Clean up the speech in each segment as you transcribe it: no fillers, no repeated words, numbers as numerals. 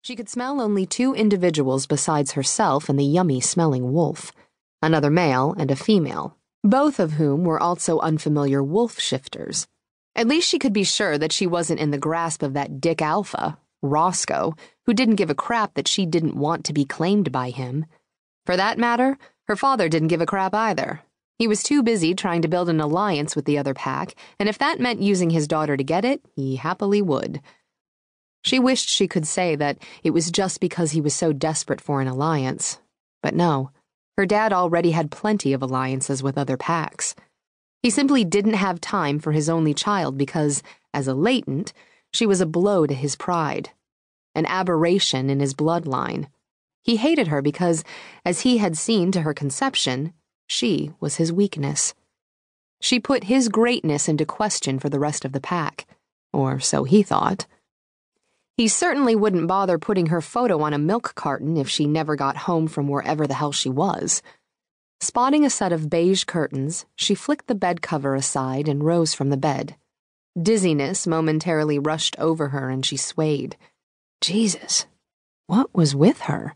She could smell only two individuals besides herself and the yummy-smelling wolf, another male and a female, both of whom were also unfamiliar wolf shifters. At least she could be sure that she wasn't in the grasp of that dick alpha, Roscoe, who didn't give a crap that she didn't want to be claimed by him. For that matter, her father didn't give a crap either. He was too busy trying to build an alliance with the other pack, and if that meant using his daughter to get it, he happily would. She wished she could say that it was just because he was so desperate for an alliance. But no, her dad already had plenty of alliances with other packs. He simply didn't have time for his only child because, as a latent, she was a blow to his pride, an aberration in his bloodline. He hated her because, as he had seen to her conception, she was his weakness. She put his greatness into question for the rest of the pack, or so he thought. He certainly wouldn't bother putting her photo on a milk carton if she never got home from wherever the hell she was. Spotting a set of beige curtains, she flicked the bed cover aside and rose from the bed. Dizziness momentarily rushed over her and she swayed. Jesus, what was with her?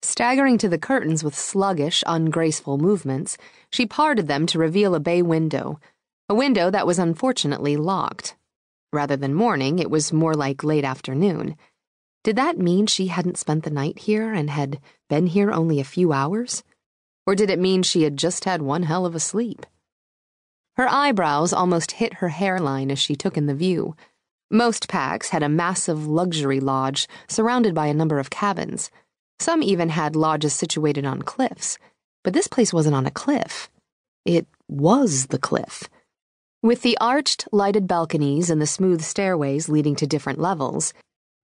Staggering to the curtains with sluggish, ungraceful movements, she parted them to reveal a bay window, a window that was unfortunately locked. Rather than morning, it was more like late afternoon. Did that mean she hadn't spent the night here and had been here only a few hours? Or did it mean she had just had one hell of a sleep? Her eyebrows almost hit her hairline as she took in the view. Most packs had a massive luxury lodge surrounded by a number of cabins. Some even had lodges situated on cliffs, but this place wasn't on a cliff. It was the cliff. With the arched, lighted balconies and the smooth stairways leading to different levels,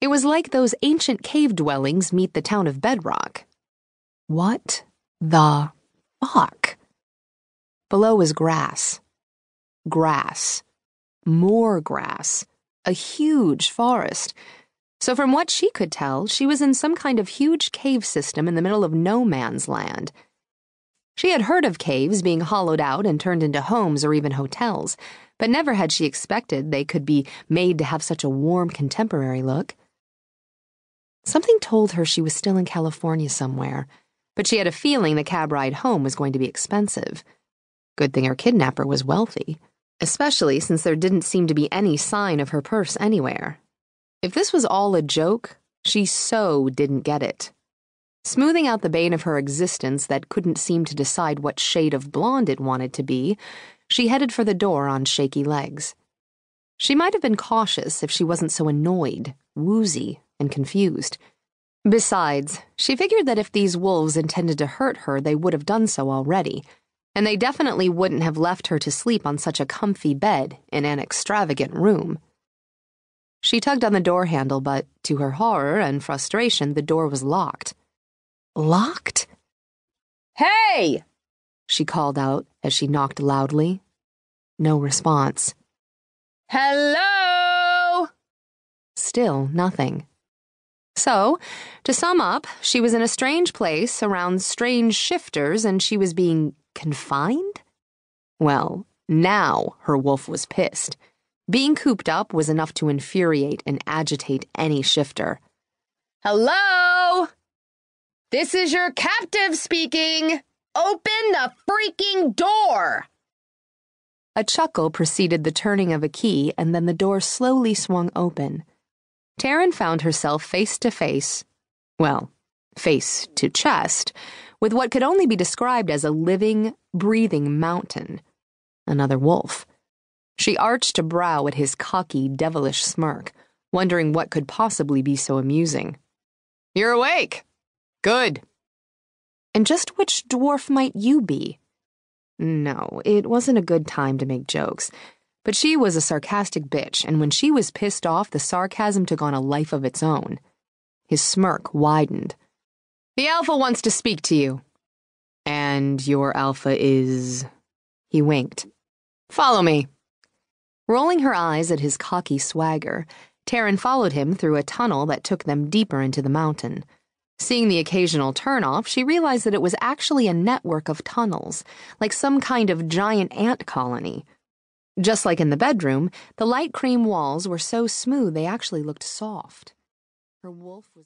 it was like those ancient cave dwellings meet the town of Bedrock. What the fuck? Below was grass. Grass. More grass. A huge forest. So from what she could tell, she was in some kind of huge cave system in the middle of no man's land. She had heard of caves being hollowed out and turned into homes or even hotels, but never had she expected they could be made to have such a warm contemporary look. Something told her she was still in California somewhere, but she had a feeling the cab ride home was going to be expensive. Good thing her kidnapper was wealthy, especially since there didn't seem to be any sign of her purse anywhere. If this was all a joke, she so didn't get it. Smoothing out the bane of her existence that couldn't seem to decide what shade of blonde it wanted to be, she headed for the door on shaky legs. She might have been cautious if she wasn't so annoyed, woozy, and confused. Besides, she figured that if these wolves intended to hurt her, they would have done so already, and they definitely wouldn't have left her to sleep on such a comfy bed in an extravagant room. She tugged on the door handle, but, to her horror and frustration, the door was locked. Locked? Hey! She called out as she knocked loudly. No response. Hello! Still nothing. So, to sum up, she was in a strange place around strange shifters and she was being confined? Well, now her wolf was pissed. Being cooped up was enough to infuriate and agitate any shifter. Hello? This is your captive speaking. Open the freaking door! A chuckle preceded the turning of a key, and then the door slowly swung open. Taryn found herself face to face, well, face to chest, with what could only be described as a living, breathing mountain. Another wolf. She arched a brow at his cocky, devilish smirk, wondering what could possibly be so amusing. You're awake. Good. And just which dwarf might you be? No, it wasn't a good time to make jokes, but she was a sarcastic bitch, and when she was pissed off, the sarcasm took on a life of its own. His smirk widened. The alpha wants to speak to you. And your alpha is... He winked. Follow me. Rolling her eyes at his cocky swagger, Taryn followed him through a tunnel that took them deeper into the mountain. Seeing the occasional turnoff, she realized that it was actually a network of tunnels, like some kind of giant ant colony. Just like in the bedroom, the light cream walls were so smooth they actually looked soft. Her wolf was